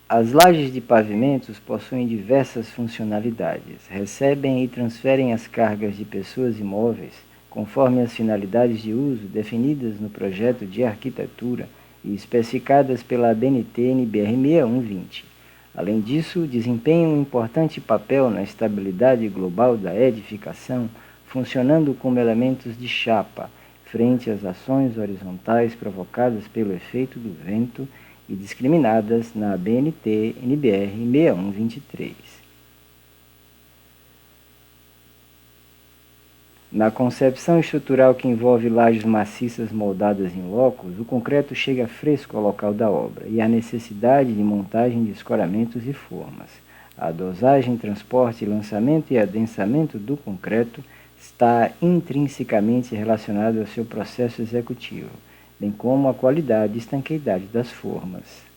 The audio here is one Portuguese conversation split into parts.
As lajes de pavimentos possuem diversas funcionalidades, recebem e transferem as cargas de pessoas e móveis conforme as finalidades de uso definidas no projeto de arquitetura e especificadas pela ABNT-NBR 6120. Além disso, desempenham um importante papel na estabilidade global da edificação, funcionando como elementos de chapa, frente às ações horizontais provocadas pelo efeito do vento e discriminadas na ABNT-NBR 6123. Na concepção estrutural que envolve lajes maciças moldadas em locos, o concreto chega fresco ao local da obra e há necessidade de montagem de escoramentos e formas. A dosagem, transporte, lançamento e adensamento do concreto está intrinsecamente relacionada ao seu processo executivo, bem como a qualidade e estanqueidade das formas.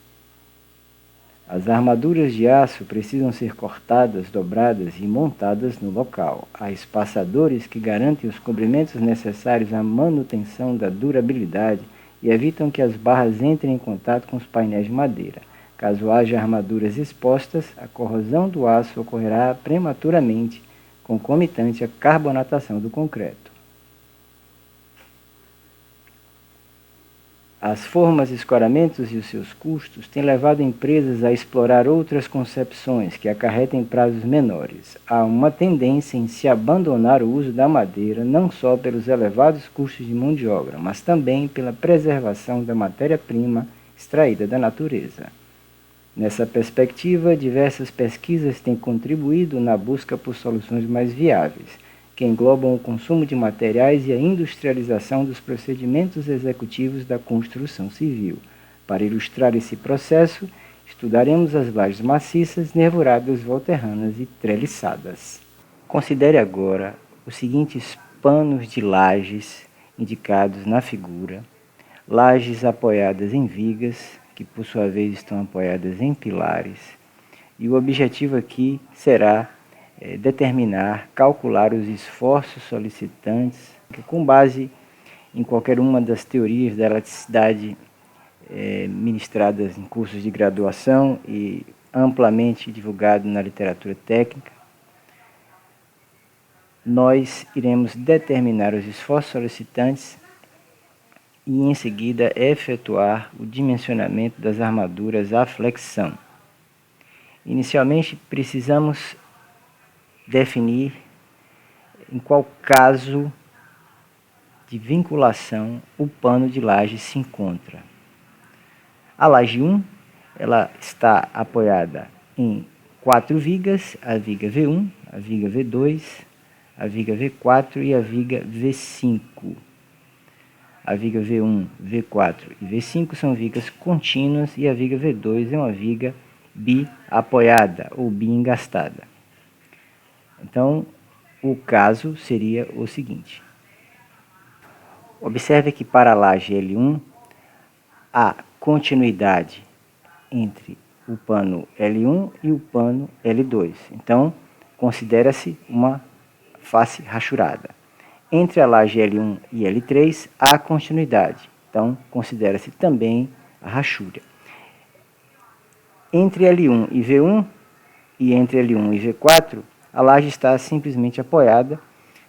As armaduras de aço precisam ser cortadas, dobradas e montadas no local. Há espaçadores que garantem os comprimentos necessários à manutenção da durabilidade e evitam que as barras entrem em contato com os painéis de madeira. Caso haja armaduras expostas, a corrosão do aço ocorrerá prematuramente, concomitante à carbonatação do concreto. As formas, escoramentos e os seus custos têm levado empresas a explorar outras concepções que acarretem prazos menores. Há uma tendência em se abandonar o uso da madeira não só pelos elevados custos de mão de obra, mas também pela preservação da matéria-prima extraída da natureza. Nessa perspectiva, diversas pesquisas têm contribuído na busca por soluções mais viáveis, que englobam o consumo de materiais e a industrialização dos procedimentos executivos da construção civil. Para ilustrar esse processo, estudaremos as lajes maciças, nervuradas, volterranas e treliçadas. Considere agora os seguintes panos de lajes indicados na figura: lajes apoiadas em vigas, que por sua vez estão apoiadas em pilares, e o objetivo aqui será determinar, calcular os esforços solicitantes, que com base em qualquer uma das teorias da elasticidade ministradas em cursos de graduação e amplamente divulgado na literatura técnica, nós iremos determinar os esforços solicitantes e em seguida efetuar o dimensionamento das armaduras à flexão. Inicialmente precisamos definir em qual caso de vinculação o pano de laje se encontra. A laje 1, ela está apoiada em 4 vigas, a viga V1, a viga V2, a viga V4 e a viga V5. A viga V1, V4 e V5 são vigas contínuas e a viga V2 é uma viga bi-apoiada ou bi-engastada. Então, o caso seria o seguinte. Observe que para a laje L1, há continuidade entre o pano L1 e o pano L2. Então, considera-se uma face rachurada. Entre a laje L1 e L3, há continuidade. Então, considera-se também a rachura. Entre L1 e V1 e entre L1 e V4, a laje está simplesmente apoiada.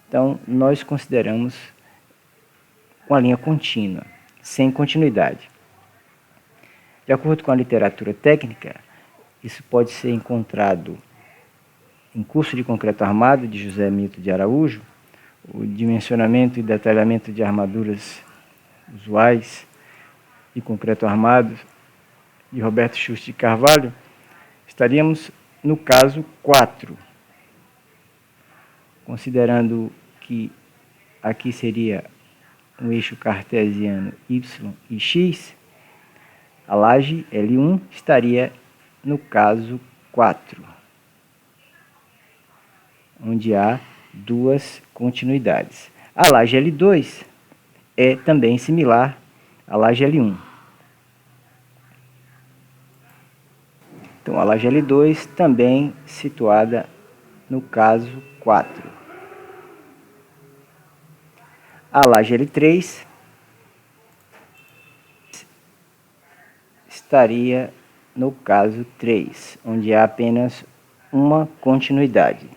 Então, nós consideramos uma linha contínua, sem continuidade. De acordo com a literatura técnica, isso pode ser encontrado em Curso de Concreto Armado, de José Milton de Araújo, o dimensionamento e detalhamento de armaduras usuais de concreto armado, de Roberto Schuster de Carvalho. Estaríamos no caso 4, considerando que aqui seria um eixo cartesiano Y e X, a laje L1 estaria no caso 4, onde há duas continuidades. A laje L2 é também similar à laje L1. Então, a laje L2 também situada no caso 4. A laje L3 estaria no caso 3, onde há apenas uma continuidade.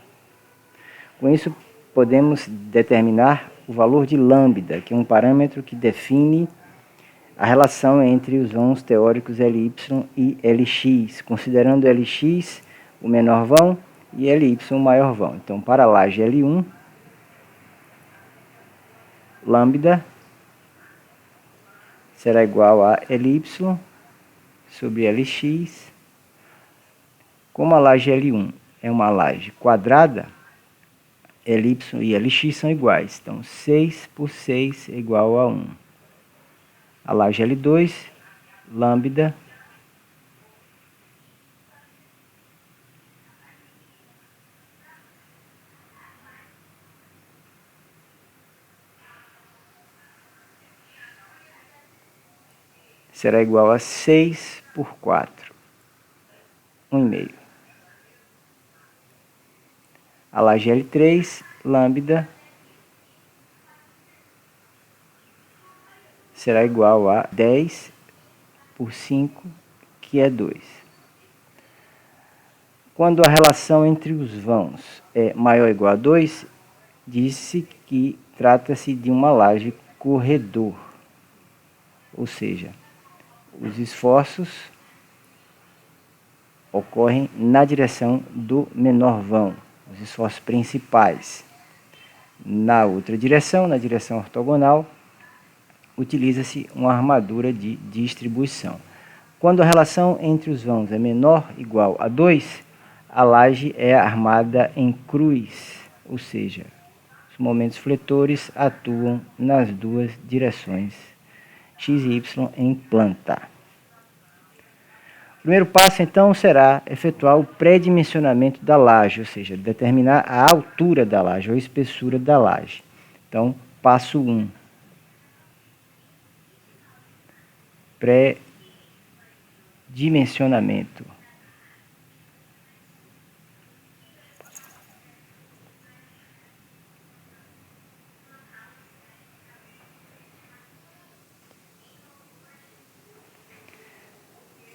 Com isso, podemos determinar o valor de lambda, que é um parâmetro que define a relação entre os vãos teóricos Ly e Lx, considerando Lx o menor vão e Ly o maior vão. Então, para a laje L1, lambda será igual a Ly sobre Lx. Como a laje L1 é uma laje quadrada, Ly e Lx são iguais. Então, 6 por 6 é igual a 1. A laje L2, lambda, será igual a 6 por 4, 1,5. A laje L3, lambda, será igual a 10 por 5, que é 2. Quando a relação entre os vãos é maior ou igual a 2, diz-se que trata-se de uma laje corredor, ou seja, os esforços ocorrem na direção do menor vão, os esforços principais. Na outra direção, na direção ortogonal, utiliza-se uma armadura de distribuição. Quando a relação entre os vãos é menor ou igual a 2, a laje é armada em cruz, ou seja, os momentos fletores atuam nas duas direções, x e y em planta. O primeiro passo, então, será efetuar o pré-dimensionamento da laje, ou seja, determinar a altura da laje ou a espessura da laje. Então, passo 1. Pré-dimensionamento.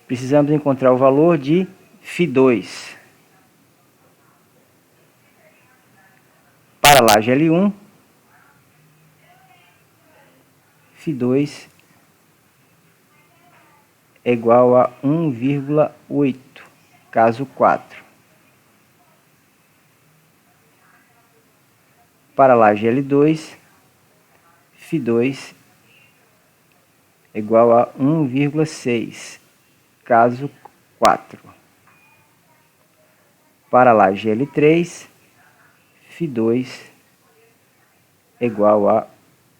Precisamos encontrar o valor de Φ2. Para a laje L1, Φ2 é igual a 1,8, caso 4. Para a laje L2, Φ2 é igual a 1,6, caso 4. Para a laje L3, Φ2 é igual a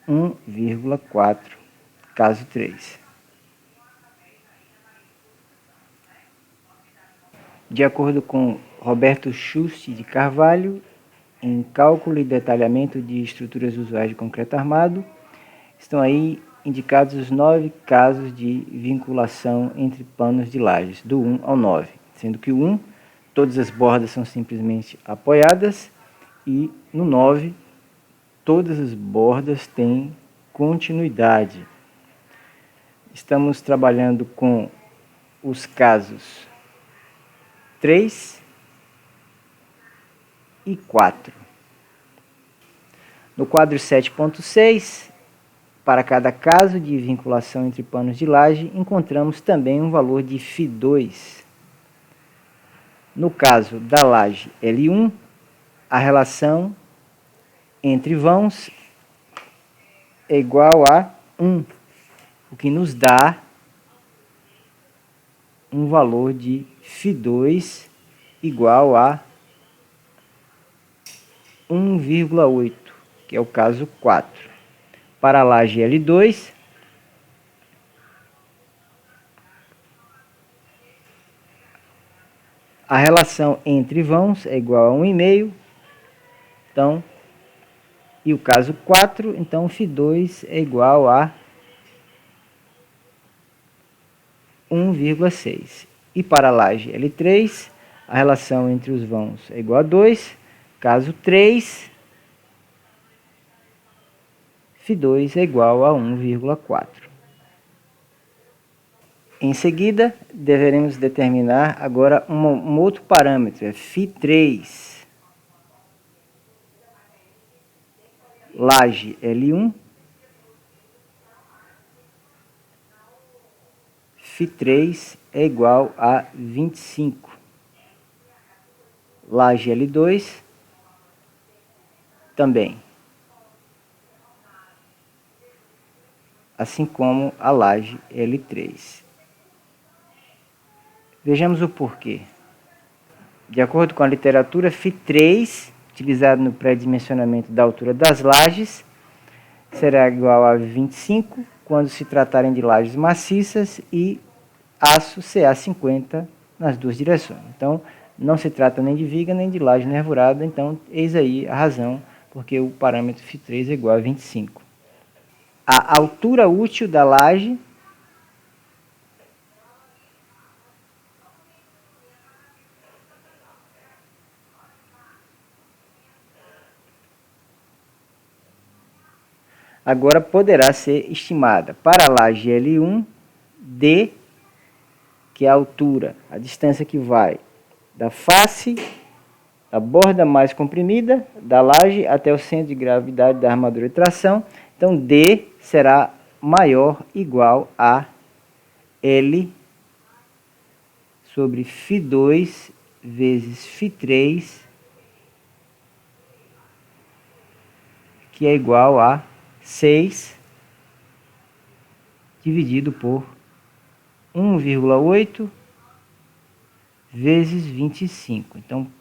1,4, caso 3. De acordo com Roberto Juste de Carvalho, em Cálculo e Detalhamento de Estruturas Usuais de Concreto Armado, estão aí indicados os 9 casos de vinculação entre panos de lajes, do 1 ao 9, sendo que o 1, todas as bordas são simplesmente apoiadas, e no 9, todas as bordas têm continuidade. Estamos trabalhando com os casos 3 e 4. No quadro 7.6, para cada caso de vinculação entre panos de laje, encontramos também um valor de Φ2. No caso da laje L1, a relação entre vãos é igual a 1, o que nos dá um valor de Φ2 igual a 1,8, que é o caso 4. Para a laje L2, a relação entre vãos é igual a 1,5, então, e o caso 4, então Φ2 é igual a 1,6. E para a laje L3, a relação entre os vãos é igual a 2, caso 3, Φ2 é igual a 1,4. Em seguida, deveremos determinar agora um outro parâmetro, é Φ3. Laje L1, Φ3 é igual a 25. Laje L2 também. Assim como a laje L3. Vejamos o porquê. De acordo com a literatura, Φ3, utilizado no pré-dimensionamento da altura das lajes, será igual a 25 quando se tratarem de lajes maciças e aço CA50 nas duas direções. Então, não se trata nem de viga nem de laje nervurada, então eis aí a razão porque o parâmetro Φ3 é igual a 25. A altura útil da laje agora poderá ser estimada para a laje L1, D, que é a altura, a distância que vai da face, da borda mais comprimida da laje até o centro de gravidade da armadura de tração. Então, D será maior ou igual a L sobre Φ2 vezes Φ3, que é igual a 6 dividido por 1,8 vezes 25. Então,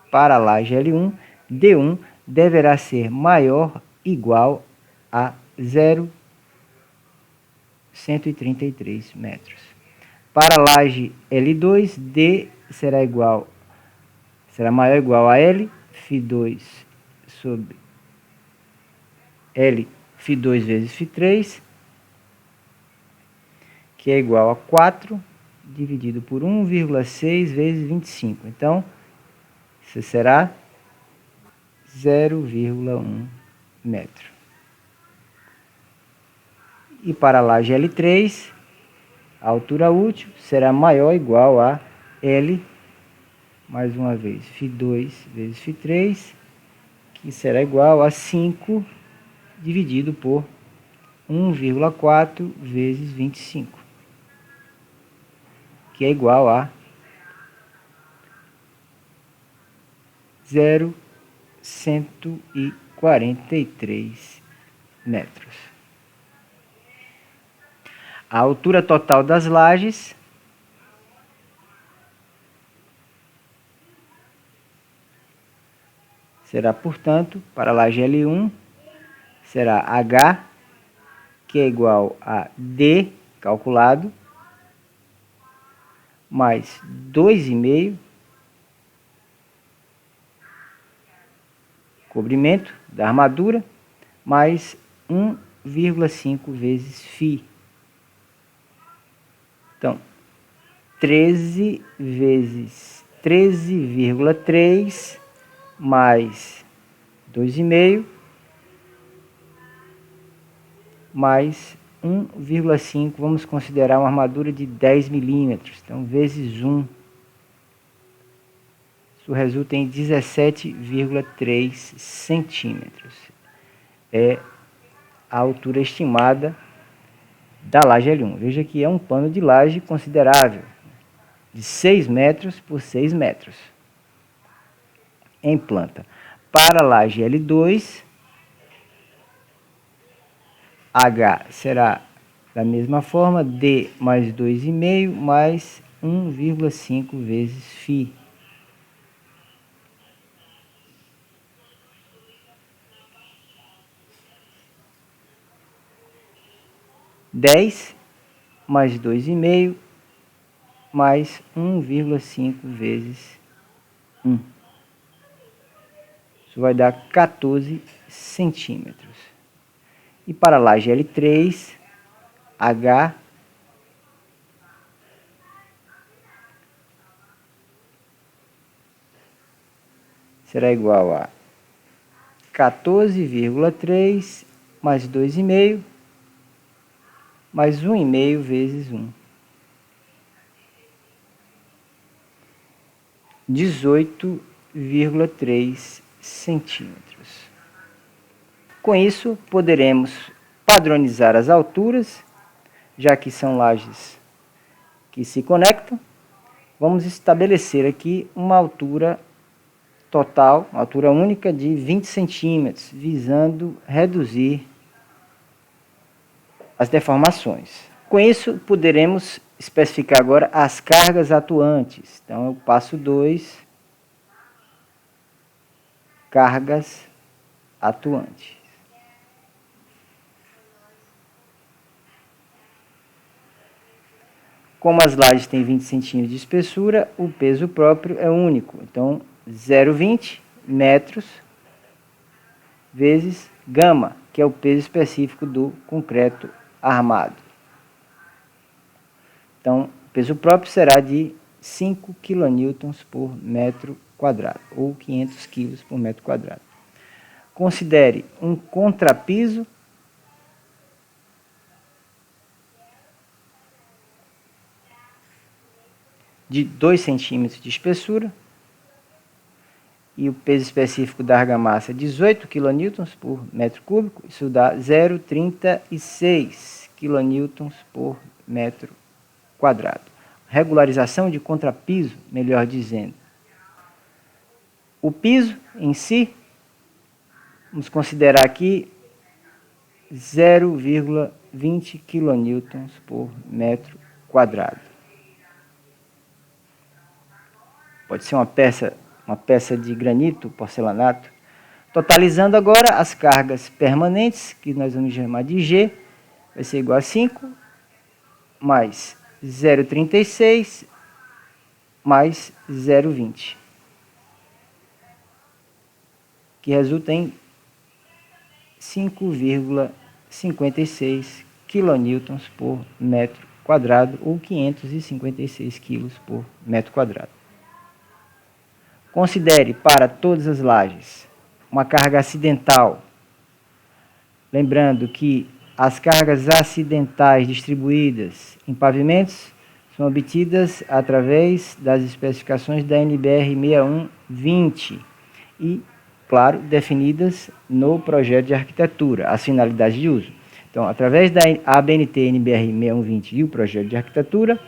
para a laje L1, D1 deverá ser maior ou igual a 0,133 metros. Para a laje L2, D será maior ou igual a L, Φ2 sobre L, Φ2 vezes Φ3, que é igual a 4 dividido por 1,6 vezes 25. Então, isso será 0,1 metro. E para a laje L3, a altura útil será maior ou igual a L, mais uma vez, Φ2 vezes Φ3, que será igual a 5 dividido por 1,4 vezes 25, que é igual a 0,143 metros. A altura total das lajes será, portanto, para a laje L1, será H, que é igual a D calculado, mais 2,5 cobrimento da armadura, mais 1,5 vezes Φ. Então, 13 vezes 13,3 mais 2,5 mais 1,5, vamos considerar uma armadura de 10 milímetros, então vezes 1. Isso resulta em 17,3 centímetros. É a altura estimada da laje L1. Veja que é um pano de laje considerável, de 6 metros por 6 metros em planta. Para a laje L2, H será da mesma forma, D mais 2,5 mais 1,5 vezes Φ. Dez mais 2,5 mais 1,5 vezes 1. Isso vai dar 14 centímetros. E para a laje L3, H será igual a 14,3 mais 2,5 mais 1,5 vezes 1. 18,3 centímetros. Com isso, poderemos padronizar as alturas, já que são lajes que se conectam. Vamos estabelecer aqui uma altura total, uma altura única de 20 centímetros, visando reduzir as deformações. Com isso, poderemos especificar agora as cargas atuantes. Então, eu passo 2, cargas atuantes. Como as lajes têm 20 centímetros de espessura, o peso próprio é único. Então, 0,20 metros vezes gama, que é o peso específico do concreto armado. Então, o peso próprio será de 5 kN por metro quadrado, ou 500 kg por metro quadrado. Considere um contrapiso de 2 centímetros de espessura e o peso específico da argamassa 18 kN por metro cúbico, isso dá 0,36 kN por metro quadrado. Regularização de contrapiso, melhor dizendo. O piso em si, vamos considerar aqui 0,20 kN por metro quadrado. Pode ser uma peça de granito, porcelanato. Totalizando agora as cargas permanentes, que nós vamos chamar de G, vai ser igual a 5, mais 0,36, mais 0,20. Que resulta em 5,56 kN por metro quadrado, ou 556 kg por metro quadrado. Considere para todas as lajes uma carga acidental. Lembrando que as cargas acidentais distribuídas em pavimentos são obtidas através das especificações da NBR 6120 e, claro, definidas no projeto de arquitetura, as finalidades de uso. Então, através da ABNT NBR 6120 e o projeto de arquitetura,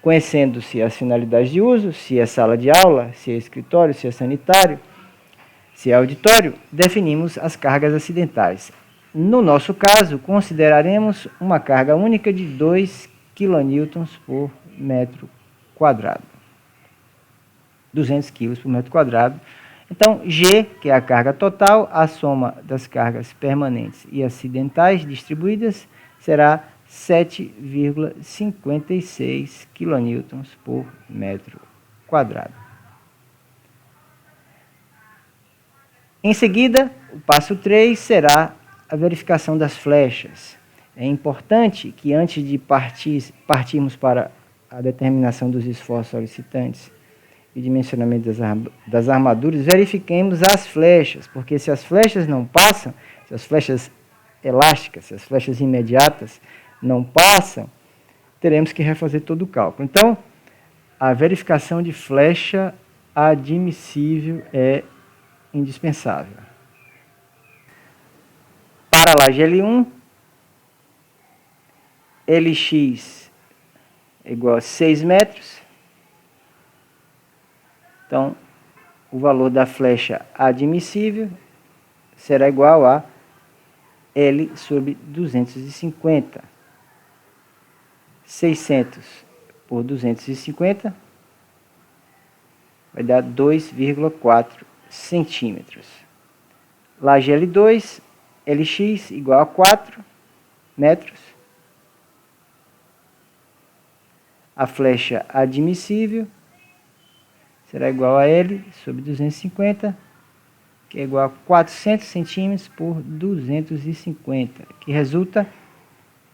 conhecendo-se as finalidades de uso, se é sala de aula, se é escritório, se é sanitário, se é auditório, definimos as cargas acidentais. No nosso caso, consideraremos uma carga única de 2 kN por metro quadrado. 200 kg por metro quadrado. Então, G, que é a carga total, a soma das cargas permanentes e acidentais distribuídas, será 7,56 kN por metro quadrado. Em seguida, o passo 3 será a verificação das flechas. É importante que antes de partirmos para a determinação dos esforços solicitantes e dimensionamento das armaduras, verifiquemos as flechas, porque se as flechas não passam, se as flechas elásticas, se as flechas imediatas não passam, teremos que refazer todo o cálculo. Então, a verificação de flecha admissível é indispensável. Para a laje L1, Lx é igual a 6 metros. Então, o valor da flecha admissível será igual a L sobre 250. 600 por 250 vai dar 2,4 centímetros. Laje L2, Lx igual a 4 metros. A flecha admissível será igual a L sobre 250, que é igual a 400 centímetros por 250, que resulta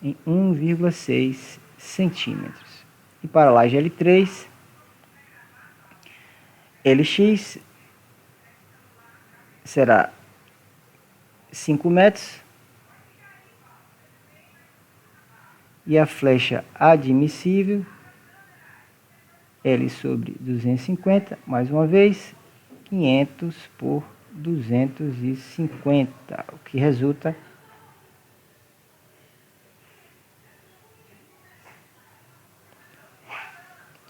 em 1,6 centímetros. E para a laje L3, Lx será 5 metros e a flecha admissível L sobre 250, mais uma vez, 500 por 250, o que resulta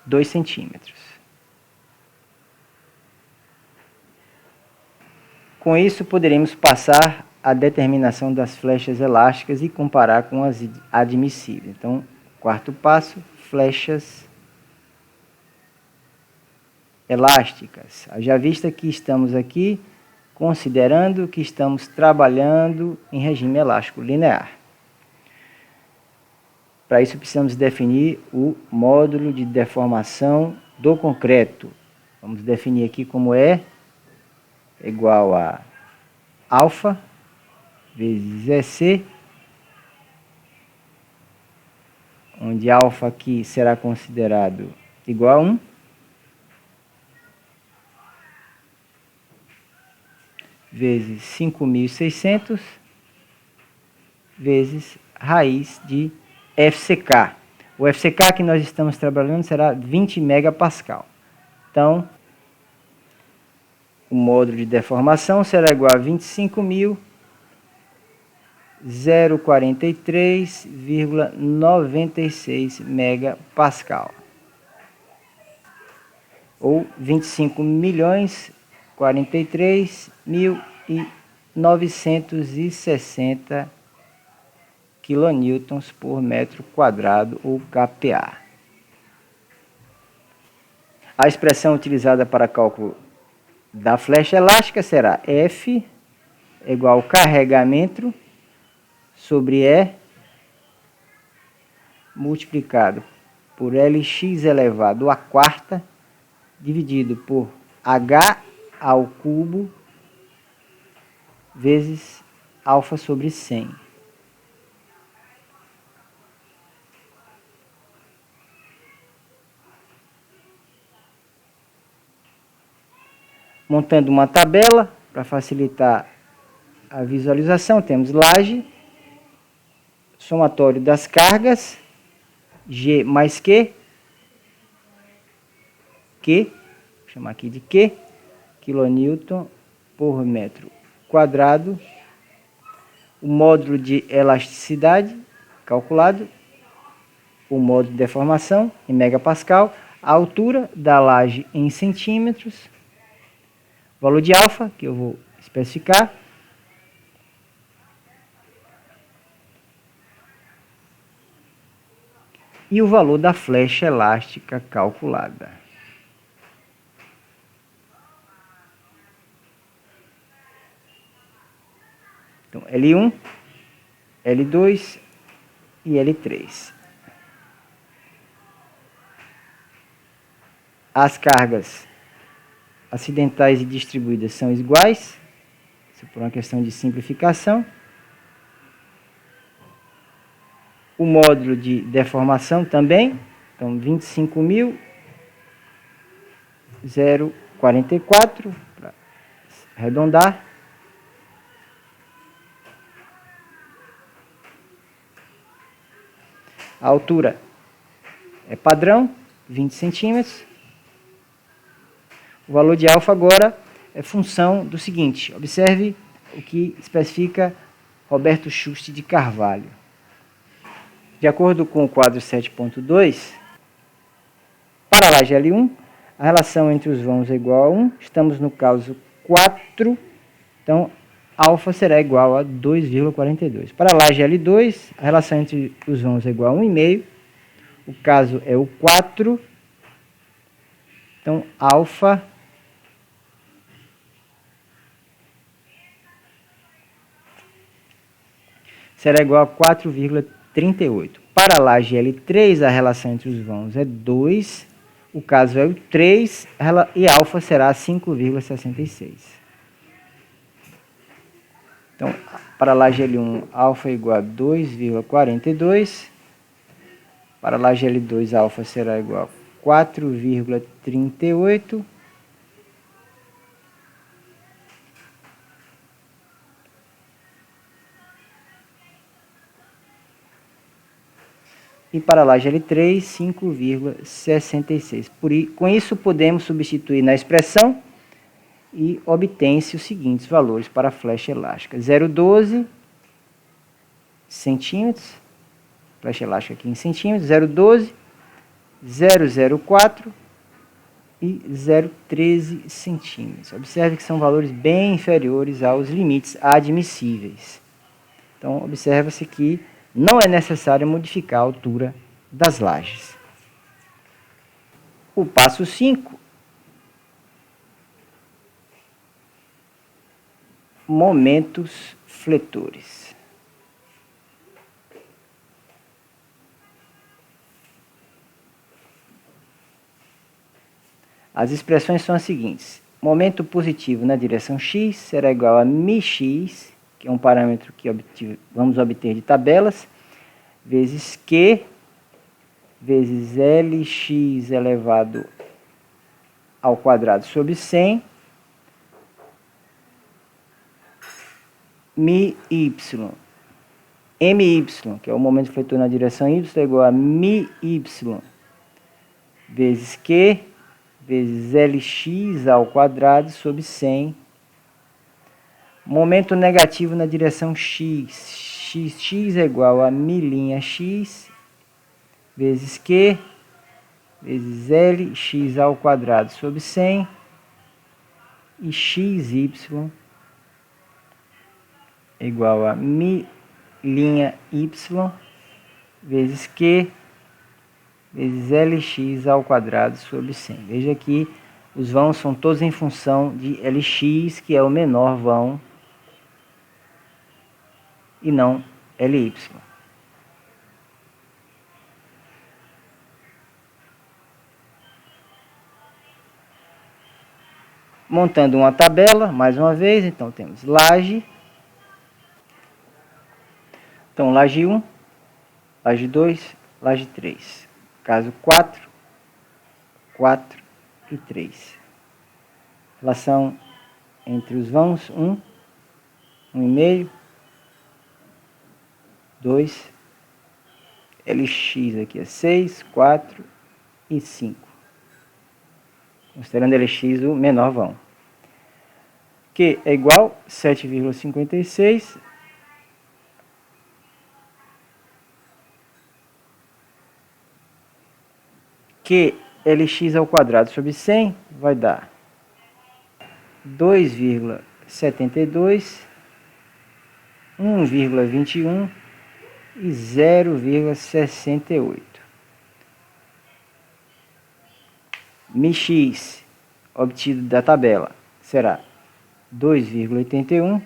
2 centímetros. Com isso, poderemos passar a determinação das flechas elásticas e comparar com as admissíveis. Então, quarto passo, flechas elásticas. Já vista que estamos aqui considerando que estamos trabalhando em regime elástico linear. Para isso, precisamos definir o módulo de deformação do concreto. Vamos definir aqui como é igual a alfa vezes EC, onde alfa aqui será considerado igual a 1, vezes 5.600, vezes raiz de FCK. O FCK que nós estamos trabalhando será 20 megapascal. Então, o módulo de deformação será igual a 25.043,96 megapascal. Ou 25.043.960 quilonewtons por metro quadrado, ou kPa. A expressão utilizada para cálculo da flecha elástica será F igual ao carregamento sobre E multiplicado por Lx elevado à quarta dividido por H ao cubo vezes alfa sobre 100. Montando uma tabela para facilitar a visualização, temos laje, somatório das cargas, G mais Q, vou chamar aqui de Q, quilonewton por metro quadrado, o módulo de elasticidade calculado, o módulo de deformação em megapascal, a altura da laje em centímetros, valor de alfa, que eu vou especificar, e o valor da flecha elástica calculada. Então, L1, L2 e L3. As cargas acidentais e distribuídas são iguais, isso por uma questão de simplificação. O módulo de deformação também, então 25.044, para arredondar. A altura é padrão, 20 centímetros. O valor de alfa agora é função do seguinte, observe o que especifica Roberto Schuster de Carvalho. De acordo com o quadro 7.2, para a laje L1, a relação entre os vãos é igual a 1, estamos no caso 4, então alfa será igual a 2,42. Para a laje L2, a relação entre os vãos é igual a 1,5, o caso é o 4, então alfa será igual a 4,38. Para a laje L3, a relação entre os vãos é 2, o caso é o 3, e alfa será 5,66. Então, para a laje L1, alfa é igual a 2,42. Para a laje L2, alfa será igual a 4,38. e para a laje L3, 5,66. Com isso, podemos substituir na expressão e obtém-se os seguintes valores para a flecha elástica. 0,12 centímetros, flecha elástica aqui em centímetros, 0,12, 0,04 e 0,13 centímetros. Observe que são valores bem inferiores aos limites admissíveis. Então, observa-se que não é necessário modificar a altura das lajes. O passo 5, momentos fletores. As expressões são as seguintes. Momento positivo na direção x será igual a μx, que é um parâmetro que vamos obter de tabelas, vezes Q, vezes Lx elevado ao quadrado sobre 100, μy. My, que é o momento fletor na direção y, é igual a μy vezes Q, vezes Lx ao quadrado sobre 100. Momento negativo na direção x. X é igual a μx vezes Q, vezes Lx ao quadrado sobre 100. E xy é igual a μy vezes Q, vezes Lx ao quadrado sobre 100. Veja que os vãos são todos em função de Lx, que é o menor vão, e não Ly. Montando uma tabela, mais uma vez, então temos laje. Então, laje 1, laje 2, laje 3. Caso 4, 4 e 3. Relação entre os vãos, 1, 1,5, 2, Lx aqui é 6, 4 e 5. Considerando Lx o menor vão. Q é igual a 7,56 que Lx ao quadrado sobre 100 vai dar 2,72, 1,21 e 0,68. μx obtido da tabela será 2,81,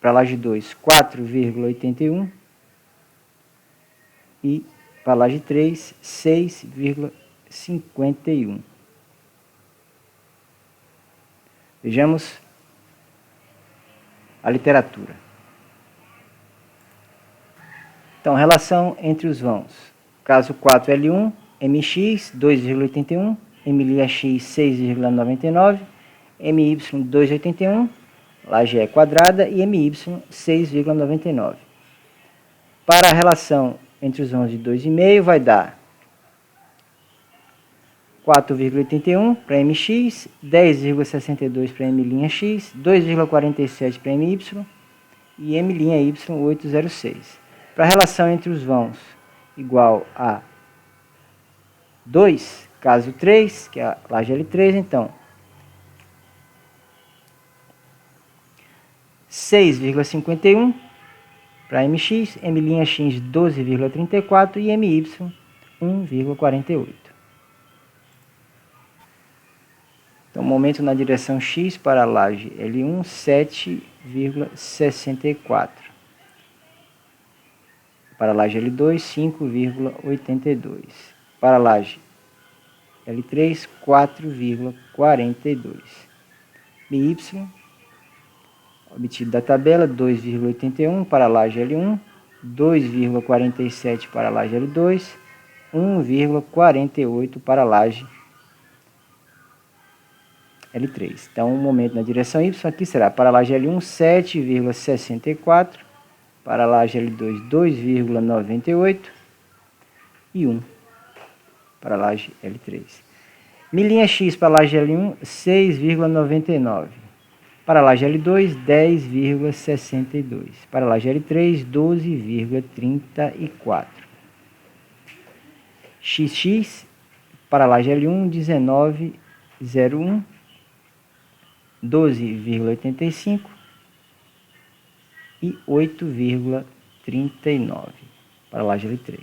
para a laje 2, 4,81 e para a laje 3, 6,51. Vejamos a literatura. Então, relação entre os vãos. Caso 4L1, mx 2,81, mLx 6,99, my 2,81, laje é quadrada, e my 6,99. Para a relação entre os vãos de 2,5 vai dar 4,81 para mx, 10,62 para m'x, 2,47 para my e my 806. Para a relação entre os vãos igual a 2, caso 3, que é a laje L3, então 6,51 para mx, m'x 12,34 e my 1,48. Então, momento na direção x para a laje L1, 7,64. Para a laje L2, 5,82. Para a laje L3, 4,42. My, obtido da tabela, 2,81 para a laje L1, 2,47 para a laje L2, 1,48 para a laje L3. Então, o momento na direção Y aqui será para a laje L1, 7,64, para a laje L2, 2,98 e 1 para a laje L3. Milinha X para a laje L1, 6,99. Para a laje L2, 10,62. Para a laje L3, 12,34. XX para a laje L1, 19,01. 12,85 e 8,39 para a laje L3.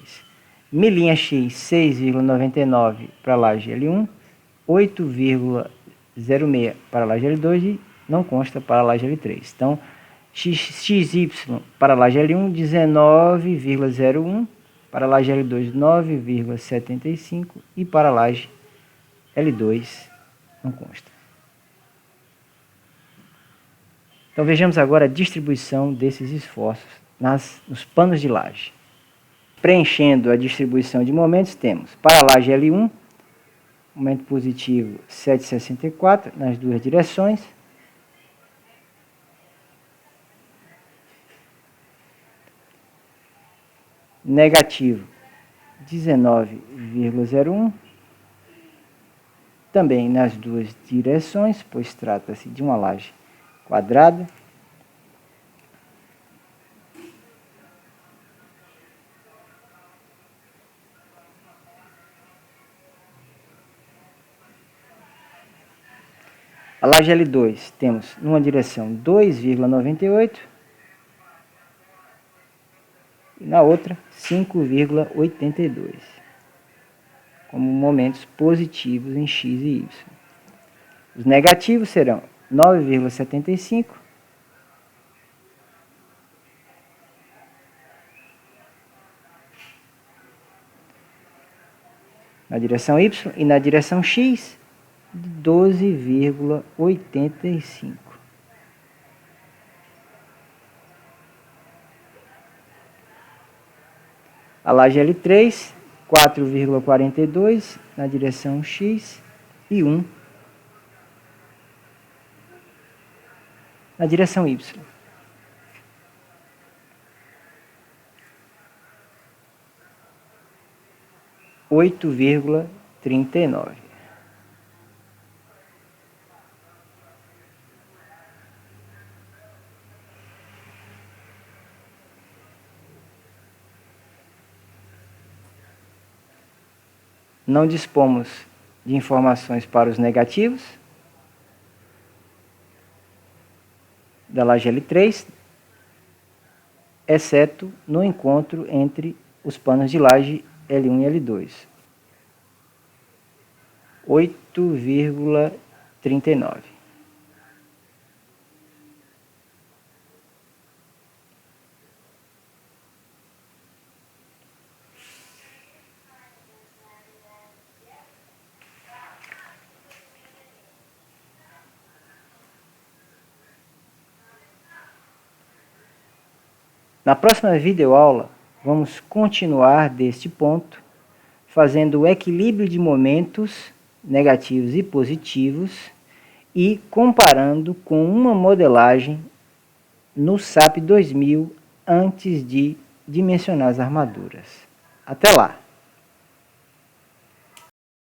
Milinha X, 6,99 para a laje L1, 8,06 para a laje L2 e não consta para a laje L3. Então, XY para a laje L1, 19,01, para a laje L2, 9,75 e para a laje L2 não consta. Então vejamos agora a distribuição desses esforços nos panos de laje. Preenchendo a distribuição de momentos, temos para a laje L1, momento positivo 7,64 nas duas direções. Negativo 19,01, também nas duas direções, pois trata-se de uma laje quadrada. A laje L2 temos numa direção 2,98 e na outra 5,82, como momentos positivos em X e Y. Os negativos serão 9,75 na direção Y e na direção X 12,85. A laje L3 4,42 na direção X e 1 na direção Y. (8,39). Não dispomos de informações para os negativos da laje L3, exceto no encontro entre os panos de laje L1 e L2. 8,39. Na próxima videoaula, vamos continuar deste ponto, fazendo o equilíbrio de momentos negativos e positivos e comparando com uma modelagem no SAP 2000 antes de dimensionar as armaduras. Até lá!